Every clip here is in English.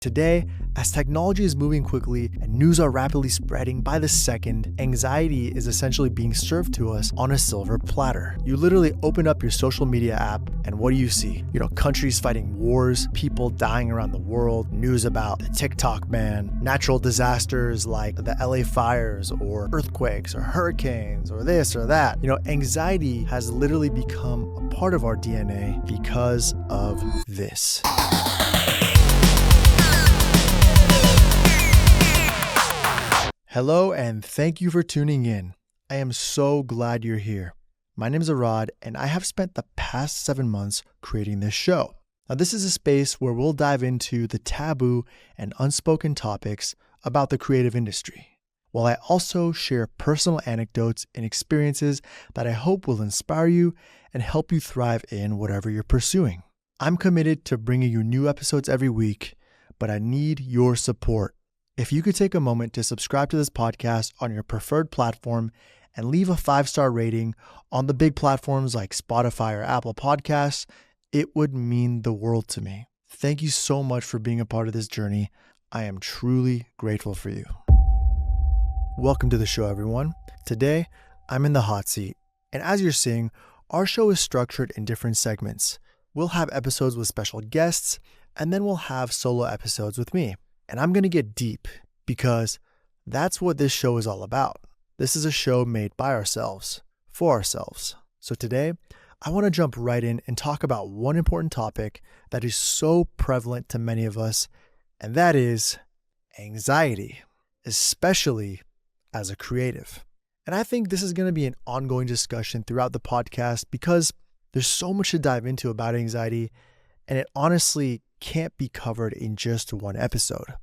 Today, as technology is moving quickly and news are rapidly spreading by the second, anxiety is essentially being served to us on a silver platter. You literally open up your social media app and what do you see? Countries fighting wars, people dying around the world, news about the TikTok ban, natural disasters like the LA fires or earthquakes or hurricanes or this or that. Anxiety has literally become a part of our DNA because of this. Hello, and thank you for tuning in. I am so glad you're here. My name is Arad, and I have spent the past 7 months creating this show. Now, this is a space where we'll dive into the taboo and unspoken topics about the creative industry, while I also share personal anecdotes and experiences that I hope will inspire you and help you thrive in whatever you're pursuing. I'm committed to bringing you new episodes every week, but I need your support. If you could take a moment to subscribe to this podcast on your preferred platform and leave a 5-star rating on the big platforms like Spotify or Apple Podcasts, it would mean the world to me. Thank you so much for being a part of this journey. I am truly grateful for you. Welcome to the show, everyone. Today, I'm in the hot seat. And as you're seeing, our show is structured in different segments. We'll have episodes with special guests, and then we'll have solo episodes with me. And I'm going to get deep because that's what this show is all about. This is a show made by ourselves, for ourselves. So today, I want to jump right in and talk about one important topic that is so prevalent to many of us, and that is anxiety, especially as a creative. And I think this is going to be an ongoing discussion throughout the podcast because there's so much to dive into about anxiety, and it honestly can't be covered in just one episode.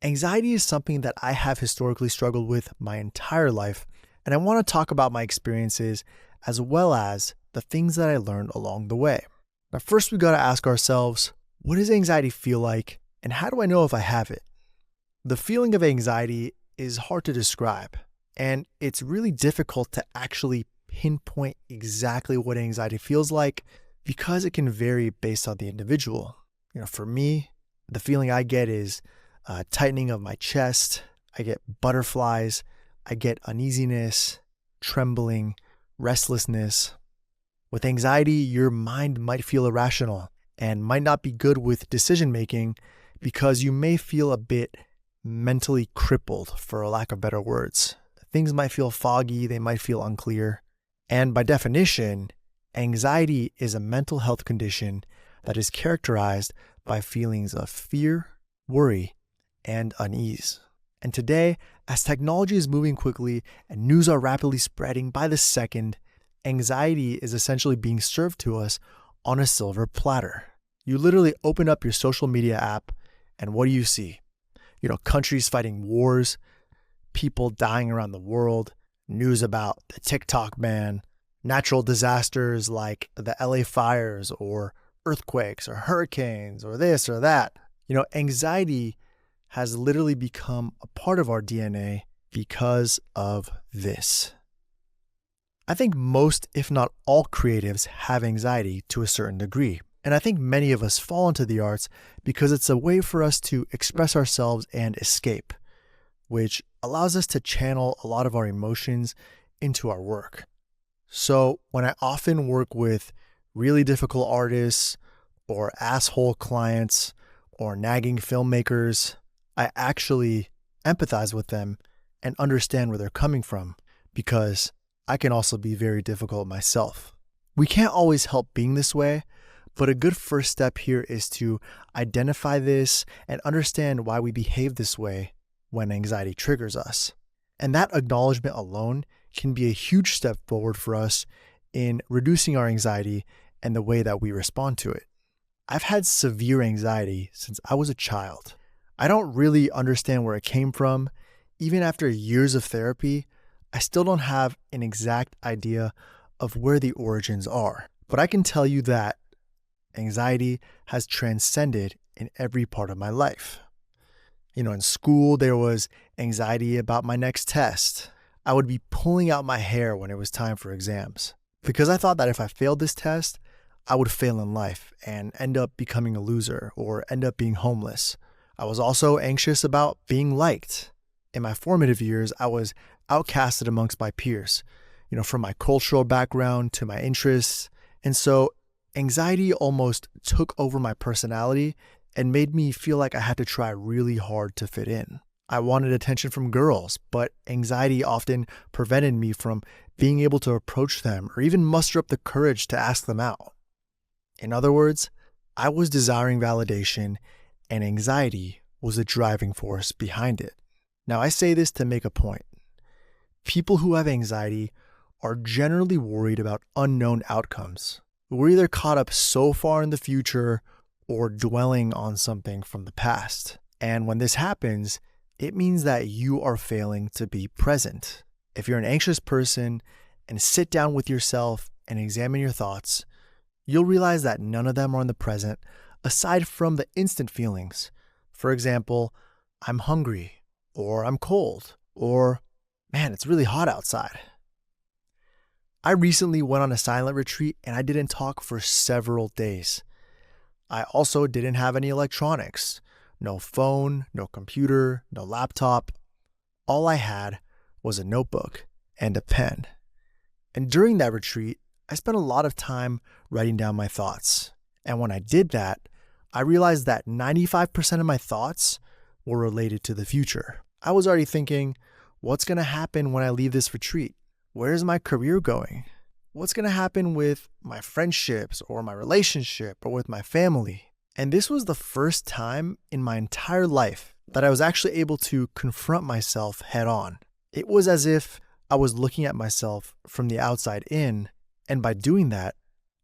Anxiety is something that I have historically struggled with my entire life, and I want to talk about my experiences as well as the things that I learned along the way. Now, first we got to ask ourselves, what does anxiety feel like, and how do I know if I have it? The feeling of anxiety is hard to describe, and it's really difficult to actually pinpoint exactly what anxiety feels like because it can vary based on the individual. For me, the feeling I get is tightening of my chest. I get butterflies. I get uneasiness, trembling, restlessness. With anxiety, your mind might feel irrational and might not be good with decision making because you may feel a bit mentally crippled, for a lack of better words. Things might feel foggy. They might feel unclear. And by definition, anxiety is a mental health condition that is characterized by feelings of fear, worry, and unease. And today, as technology is moving quickly and news are rapidly spreading by the second, anxiety is essentially being served to us on a silver platter. You literally open up your social media app and what do you see? Countries fighting wars, people dying around the world, news about the TikTok ban, natural disasters like the LA fires or earthquakes or hurricanes or this or that. Anxiety has literally become a part of our DNA because of this. I think most, if not all, creatives have anxiety to a certain degree. And I think many of us fall into the arts because it's a way for us to express ourselves and escape, which allows us to channel a lot of our emotions into our work. So when I often work with really difficult artists or asshole clients or nagging filmmakers, I actually empathize with them and understand where they're coming from because I can also be very difficult myself. We can't always help being this way, but a good first step here is to identify this and understand why we behave this way when anxiety triggers us. And that acknowledgement alone can be a huge step forward for us in reducing our anxiety and the way that we respond to it. I've had severe anxiety since I was a child. I don't really understand where it came from. Even after years of therapy, I still don't have an exact idea of where the origins are. But I can tell you that anxiety has transcended in every part of my life. In school, there was anxiety about my next test. I would be pulling out my hair when it was time for exams because I thought that if I failed this test, I would fail in life and end up becoming a loser or end up being homeless. I was also anxious about being liked. In my formative years, I was outcasted amongst my peers, from my cultural background to my interests. And so anxiety almost took over my personality and made me feel like I had to try really hard to fit in. I wanted attention from girls, but anxiety often prevented me from being able to approach them or even muster up the courage to ask them out. In other words, I was desiring validation, and anxiety was the driving force behind it. Now, I say this to make a point. People who have anxiety are generally worried about unknown outcomes. We're either caught up so far in the future or dwelling on something from the past. And when this happens, it means that you are failing to be present. If you're an anxious person and sit down with yourself and examine your thoughts, you'll realize that none of them are in the present aside from the instant feelings. For example, I'm hungry, or I'm cold, or man, it's really hot outside. I recently went on a silent retreat and I didn't talk for several days. I also didn't have any electronics. No phone, no computer, no laptop. All I had was a notebook and a pen. And during that retreat, I spent a lot of time writing down my thoughts. And when I did that, I realized that 95% of my thoughts were related to the future. I was already thinking, what's going to happen when I leave this retreat? Where's my career going? What's going to happen with my friendships or my relationship or with my family? And this was the first time in my entire life that I was actually able to confront myself head on. It was as if I was looking at myself from the outside in, and by doing that,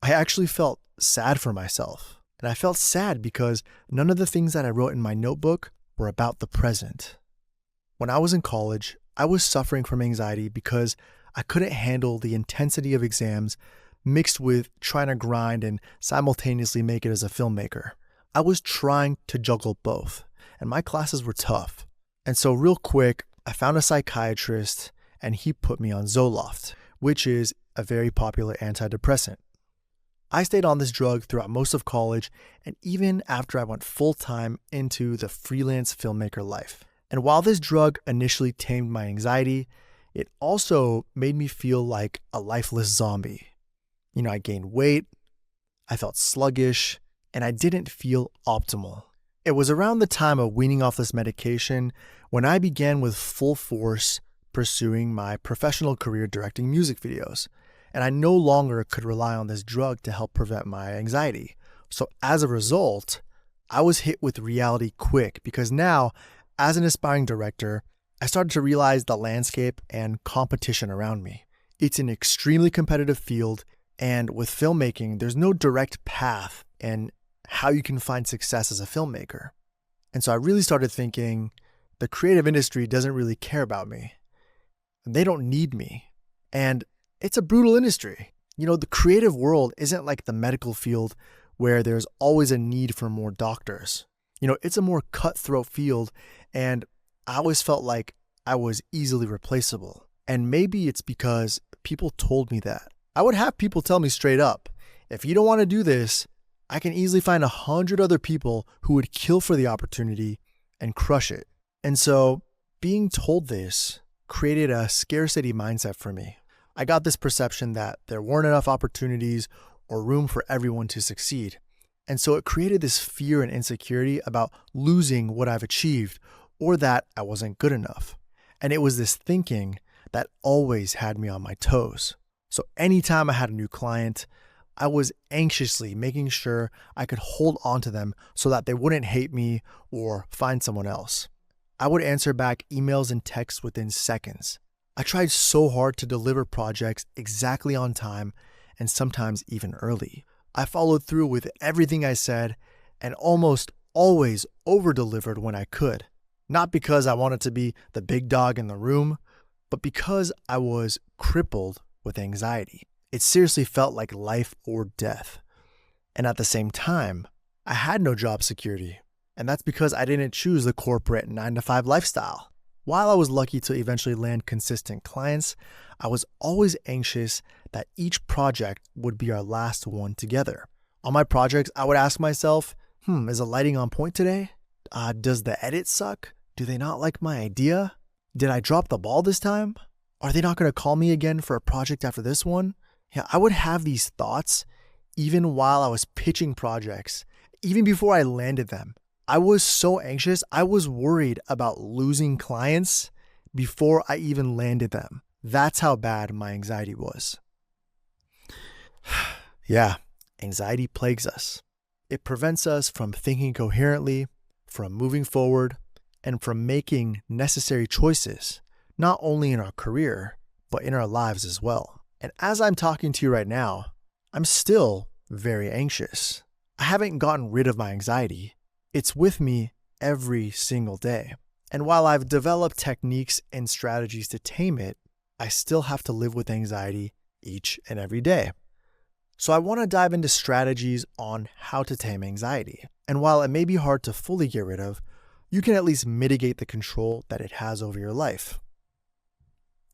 I actually felt sad for myself. And I felt sad because none of the things that I wrote in my notebook were about the present. When I was in college, I was suffering from anxiety because I couldn't handle the intensity of exams mixed with trying to grind and simultaneously make it as a filmmaker. I was trying to juggle both, and my classes were tough. And so real quick, I found a psychiatrist and he put me on Zoloft, which is a very popular antidepressant. I stayed on this drug throughout most of college and even after I went full-time into the freelance filmmaker life. And while this drug initially tamed my anxiety, it also made me feel like a lifeless zombie. I gained weight, I felt sluggish, and I didn't feel optimal. It was around the time of weaning off this medication when I began with full force pursuing my professional career directing music videos, and I no longer could rely on this drug to help prevent my anxiety. So as a result, I was hit with reality quick because now, as an aspiring director, I started to realize the landscape and competition around me. It's an extremely competitive field, and with filmmaking, there's no direct path in how you can find success as a filmmaker. And so I really started thinking, the creative industry doesn't really care about me. They don't need me. And it's a brutal industry. The creative world isn't like the medical field where there's always a need for more doctors. It's a more cutthroat field, and I always felt like I was easily replaceable. And maybe it's because people told me that. I would have people tell me straight up, if you don't want to do this, I can easily find 100 other people who would kill for the opportunity and crush it. And so being told this created a scarcity mindset for me. I got this perception that there weren't enough opportunities or room for everyone to succeed. And so it created this fear and insecurity about losing what I've achieved or that I wasn't good enough. And it was this thinking that always had me on my toes. So anytime I had a new client, I was anxiously making sure I could hold on to them so that they wouldn't hate me or find someone else. I would answer back emails and texts within seconds. I tried so hard to deliver projects exactly on time and sometimes even early. I followed through with everything I said and almost always over-delivered when I could. Not because I wanted to be the big dog in the room, but because I was crippled with anxiety. It seriously felt like life or death. And at the same time, I had no job security. And that's because I didn't choose the corporate 9-to-5 lifestyle. While I was lucky to eventually land consistent clients, I was always anxious that each project would be our last one together. On my projects, I would ask myself, is the lighting on point today? Does the edit suck? Do they not like my idea? Did I drop the ball this time? Are they not going to call me again for a project after this one? Yeah, I would have these thoughts even while I was pitching projects, even before I landed them. I was so anxious. I was worried about losing clients before I even landed them. That's how bad my anxiety was. Yeah, anxiety plagues us. It prevents us from thinking coherently, from moving forward, and from making necessary choices, not only in our career, but in our lives as well. And as I'm talking to you right now, I'm still very anxious. I haven't gotten rid of my anxiety. It's with me every single day. And while I've developed techniques and strategies to tame it, I still have to live with anxiety each and every day. So I want to dive into strategies on how to tame anxiety. And while it may be hard to fully get rid of, you can at least mitigate the control that it has over your life.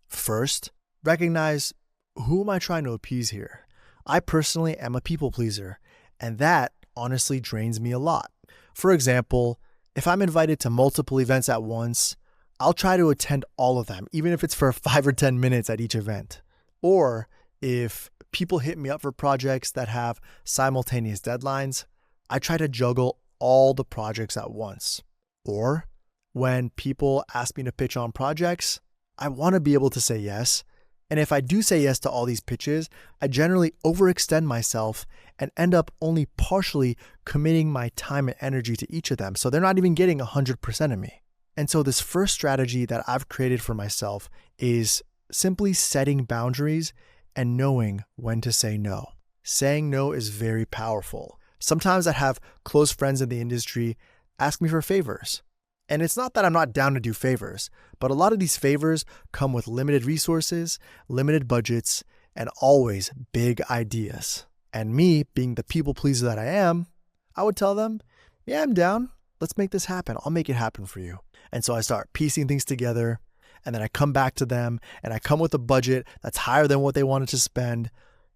First, recognize, who am I trying to appease here? I personally am a people pleaser, and that honestly drains me a lot. For example, if I'm invited to multiple events at once, I'll try to attend all of them, even if it's for 5 or 10 minutes at each event. Or if people hit me up for projects that have simultaneous deadlines, I try to juggle all the projects at once. Or when people ask me to pitch on projects, I want to be able to say yes. And if I do say yes to all these pitches, I generally overextend myself and end up only partially committing my time and energy to each of them. So they're not even getting 100% of me. And so this first strategy that I've created for myself is simply setting boundaries and knowing when to say no. Saying no is very powerful. Sometimes I have close friends in the industry ask me for favors. And it's not that I'm not down to do favors, but a lot of these favors come with limited resources, limited budgets, and always big ideas. And me, being the people pleaser that I am, I would tell them, yeah, I'm down. Let's make this happen. I'll make it happen for you. And so I start piecing things together, and then I come back to them, and I come with a budget that's higher than what they wanted to spend.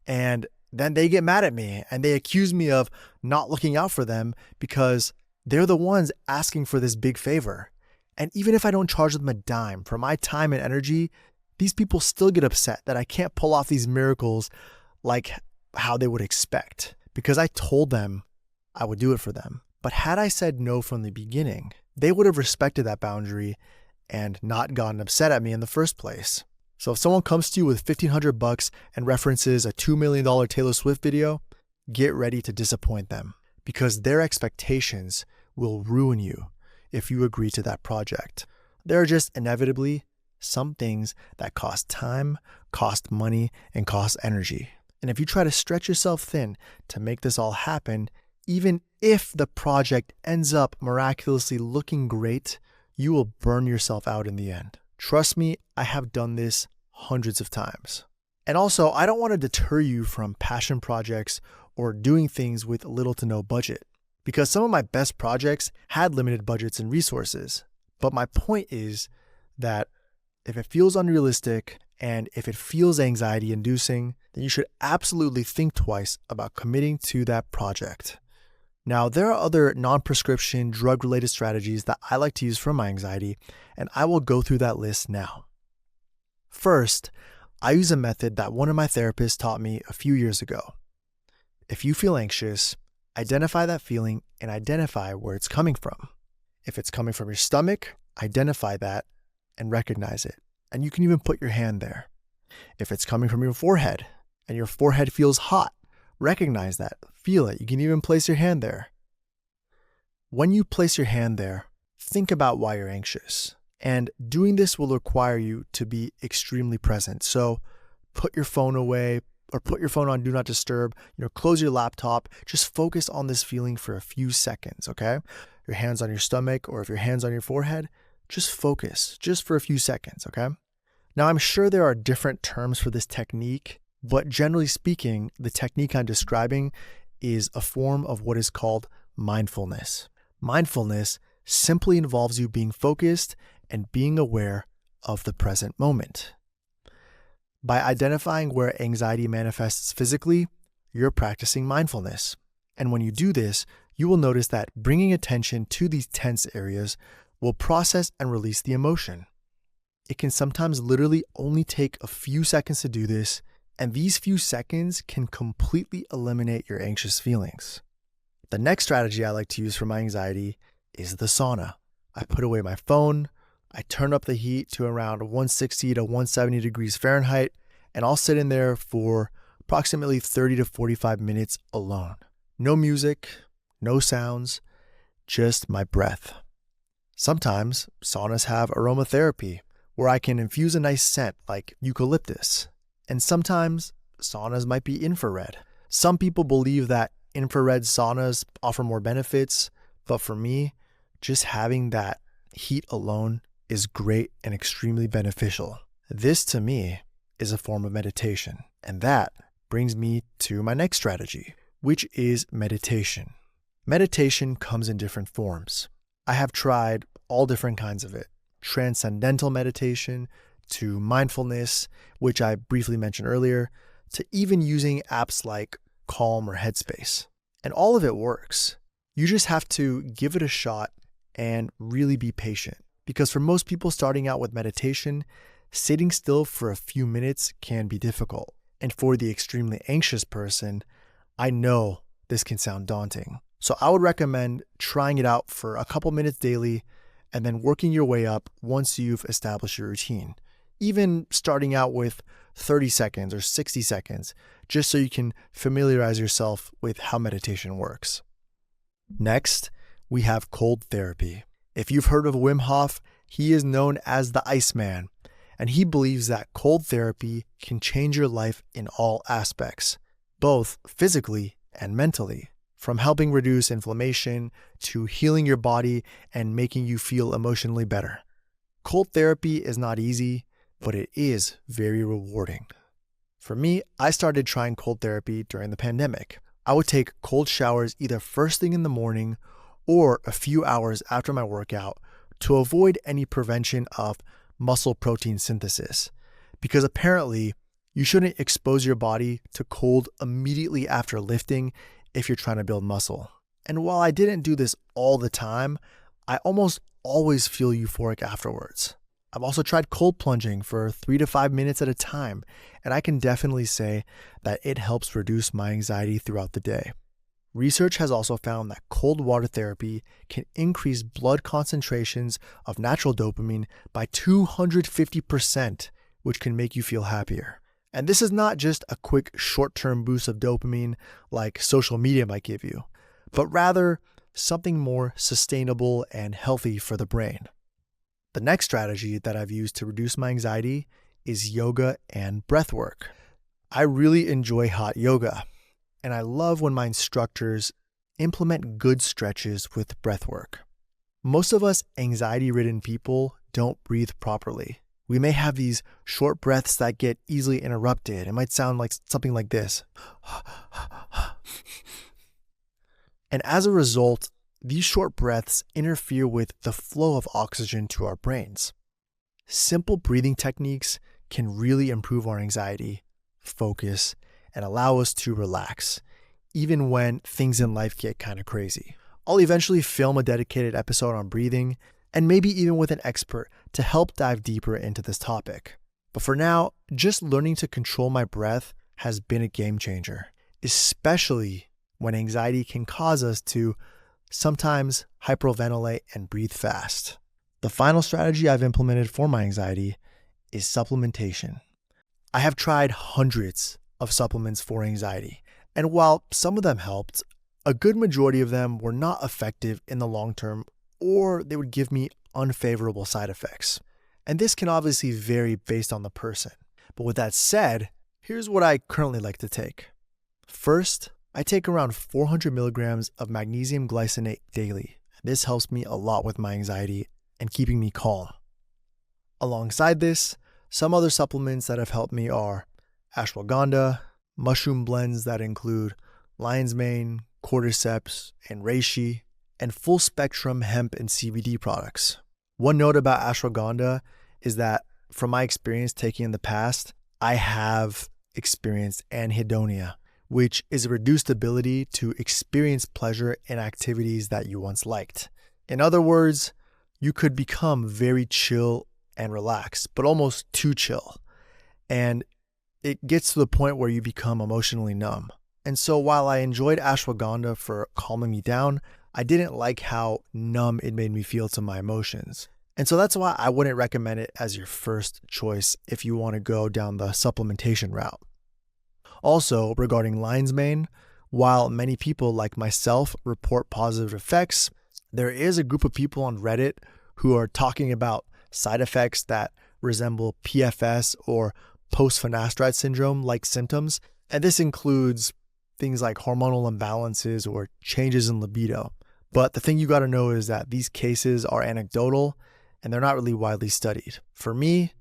And then they get mad at me, and they accuse me of not looking out for them because they're the ones asking for this big favor. And even if I don't charge them a dime for my time and energy, these people still get upset that I can't pull off these miracles like how they would expect, because I told them I would do it for them. But had I said no from the beginning, they would have respected that boundary and not gotten upset at me in the first place. So if someone comes to you with $1,500 and references a $2 million Taylor Swift video, get ready to disappoint them, because their expectations will ruin you if you agree to that project. There are just inevitably some things that cost time, cost money, and cost energy. And if you try to stretch yourself thin to make this all happen, even if the project ends up miraculously looking great, you will burn yourself out in the end. Trust me, I have done this hundreds of times. And also, I don't want to deter you from passion projects or doing things with little to no budget, because some of my best projects had limited budgets and resources. But my point is that if it feels unrealistic and if it feels anxiety inducing, then you should absolutely think twice about committing to that project. Now, there are other non-prescription drug-related strategies that I like to use for my anxiety, and I will go through that list now. First, I use a method that one of my therapists taught me a few years ago. If you feel anxious, identify that feeling and identify where it's coming from. If it's coming from your stomach, identify that and recognize it. And you can even put your hand there. If it's coming from your forehead and your forehead feels hot, recognize that, feel it. You can even place your hand there. When you place your hand there, think about why you're anxious. And doing this will require you to be extremely present. So put your phone away or put your phone on Do Not Disturb, close your laptop, just focus on this feeling for a few seconds, okay? Your hands on your stomach, or if your hands on your forehead, just focus just for a few seconds, okay? Now, I'm sure there are different terms for this technique, but generally speaking, the technique I'm describing is a form of what is called mindfulness. Mindfulness simply involves you being focused and being aware of the present moment. By identifying where anxiety manifests physically, you're practicing mindfulness. And when you do this, you will notice that bringing attention to these tense areas will process and release the emotion. It can sometimes literally only take a few seconds to do this, and these few seconds can completely eliminate your anxious feelings. The next strategy I like to use for my anxiety is the sauna. I put away my phone, I turn up the heat to around 160 to 170 degrees Fahrenheit, and I'll sit in there for approximately 30 to 45 minutes alone. No music, no sounds, just my breath. Sometimes saunas have aromatherapy, where I can infuse a nice scent like eucalyptus. And sometimes saunas might be infrared. Some people believe that infrared saunas offer more benefits, but for me, just having that heat alone is great and extremely beneficial. This to me is a form of meditation. And that brings me to my next strategy, which is meditation. Meditation comes in different forms. I have tried all different kinds of it. Transcendental meditation, to mindfulness, which I briefly mentioned earlier, to even using apps like Calm or Headspace. And all of it works. You just have to give it a shot and really be patient. Because for most people starting out with meditation, sitting still for a few minutes can be difficult. And for the extremely anxious person, I know this can sound daunting. So I would recommend trying it out for a couple minutes daily and then working your way up once you've established your routine. Even starting out with 30 seconds or 60 seconds, just so you can familiarize yourself with how meditation works. Next, we have cold therapy. If you've heard of Wim Hof, he is known as the Iceman, and he believes that cold therapy can change your life in all aspects, both physically and mentally. From helping reduce inflammation to healing your body and making you feel emotionally better. Cold therapy is not easy, but it is very rewarding. For me, I started trying cold therapy during the pandemic. I would take cold showers either first thing in the morning or a few hours after my workout to avoid any prevention of muscle protein synthesis. Because apparently, you shouldn't expose your body to cold immediately after lifting if you're trying to build muscle. And while I didn't do this all the time, I almost always feel euphoric afterwards. I've also tried cold plunging for 3 to 5 minutes at a time, and I can definitely say that it helps reduce my anxiety throughout the day. Research has also found that cold water therapy can increase blood concentrations of natural dopamine by 250%, which can make you feel happier. And this is not just a quick short-term boost of dopamine like social media might give you, but rather something more sustainable and healthy for the brain. The next strategy that I've used to reduce my anxiety is yoga and breath work. I really enjoy hot yoga, and I love when my instructors implement good stretches with breath work. Most of us anxiety-ridden people don't breathe properly. We may have these short breaths that get easily interrupted. It might sound like something like this. And as a result, these short breaths interfere with the flow of oxygen to our brains. Simple breathing techniques can really improve our anxiety, focus, and allow us to relax, even when things in life get kind of crazy. I'll eventually film a dedicated episode on breathing, and maybe even with an expert to help dive deeper into this topic. But for now, just learning to control my breath has been a game changer, especially when anxiety can cause us to sometimes hyperventilate and breathe fast. The final strategy I've implemented for my anxiety is supplementation. I have tried hundreds of supplements for anxiety, and while some of them helped, a good majority of them were not effective in the long term, or they would give me unfavorable side effects. And this can obviously vary based on the person. But with that said, here's what I currently like to take. First, I take around 400 milligrams of magnesium glycinate daily. This helps me a lot with my anxiety and keeping me calm. Alongside this, some other supplements that have helped me are ashwagandha, mushroom blends that include lion's mane, cordyceps, and reishi, and full-spectrum hemp and CBD products. One note about ashwagandha is that from my experience taking in the past, I have experienced anhedonia, which is a reduced ability to experience pleasure in activities that you once liked. In other words, you could become very chill and relaxed, but almost too chill. And it gets to the point where you become emotionally numb. And so while I enjoyed ashwagandha for calming me down, I didn't like how numb it made me feel to my emotions. And so that's why I wouldn't recommend it as your first choice if you want to go down the supplementation route. Also, regarding lion's mane, while many people like myself report positive effects, there is a group of people on Reddit who are talking about side effects that resemble PFS or post-finasteride syndrome like symptoms. And this includes things like hormonal imbalances or changes in libido. But the thing you got to know is that these cases are anecdotal and they're not really widely studied. For me,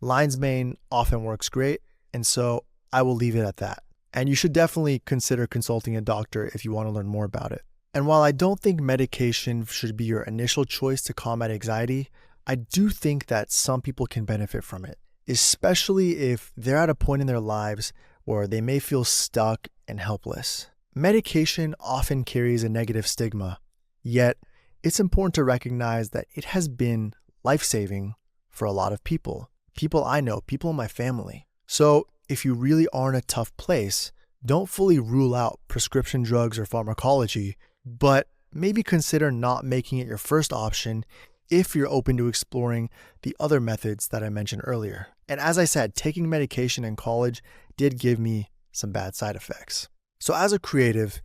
lion's mane often works great, and so I will leave it at that. And you should definitely consider consulting a doctor if you want to learn more about it. And while I don't think medication should be your initial choice to combat anxiety, I do think that some people can benefit from it, especially if they're at a point in their lives where they may feel stuck and helpless. Medication often carries a negative stigma, yet it's important to recognize that it has been life-saving for a lot of people. People I know, people in my family. So if you really are in a tough place, don't fully rule out prescription drugs or pharmacology, but maybe consider not making it your first option if you're open to exploring the other methods that I mentioned earlier. And as I said, taking medication in college did give me some bad side effects. So as a creative,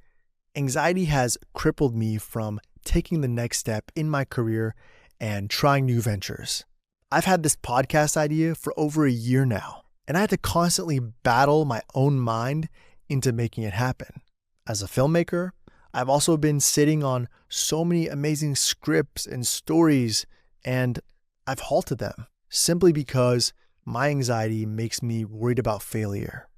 anxiety has crippled me from taking the next step in my career and trying new ventures. I've had this podcast idea for over a year now, and I had to constantly battle my own mind into making it happen. As a filmmaker, I've also been sitting on so many amazing scripts and stories, and I've halted them simply because my anxiety makes me worried about failure.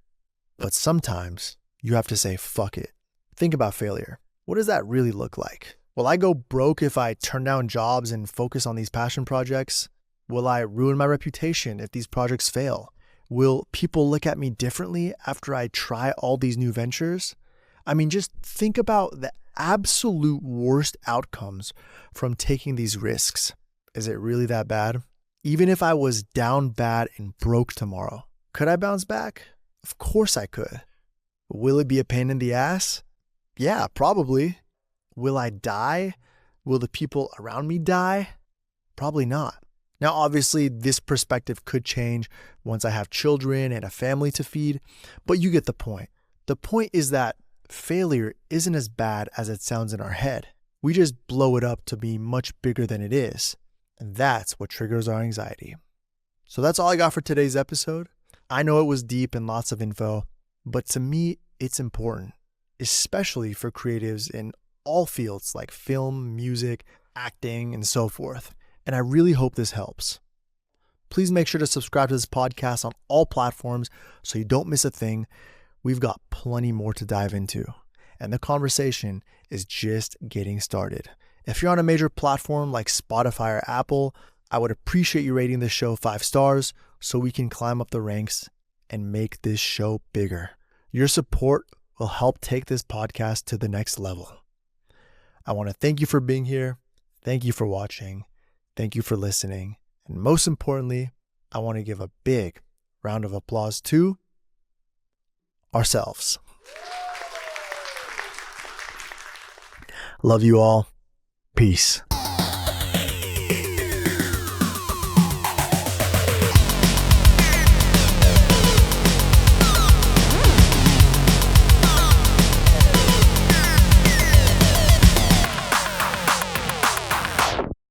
But sometimes you have to say, fuck it. Think about failure. What does that really look like? Will I go broke if I turn down jobs and focus on these passion projects? Will I ruin my reputation if these projects fail? Will people look at me differently after I try all these new ventures? I mean, just think about the absolute worst outcomes from taking these risks. Is it really that bad? Even if I was down bad and broke tomorrow, could I bounce back? Of course I could. Will it be a pain in the ass? Yeah, probably. Will I die? Will the people around me die? Probably not. Now, obviously, this perspective could change once I have children and a family to feed, but you get the point. The point is that failure isn't as bad as it sounds in our head. We just blow it up to be much bigger than it is, and that's what triggers our anxiety. So that's all I got for today's episode. I know it was deep and lots of info, but to me, it's important, especially for creatives in all fields like film, music, acting, and so forth. And I really hope this helps. Please make sure to subscribe to this podcast on all platforms so you don't miss a thing. We've got plenty more to dive into, and the conversation is just getting started. If you're on a major platform like Spotify or Apple, I would appreciate you rating this show 5 stars so we can climb up the ranks and make this show bigger. Your support will help take this podcast to the next level. I want to thank you for being here. Thank you for watching. Thank you for listening. And most importantly, I want to give a big round of applause to ourselves. Love you all. Peace.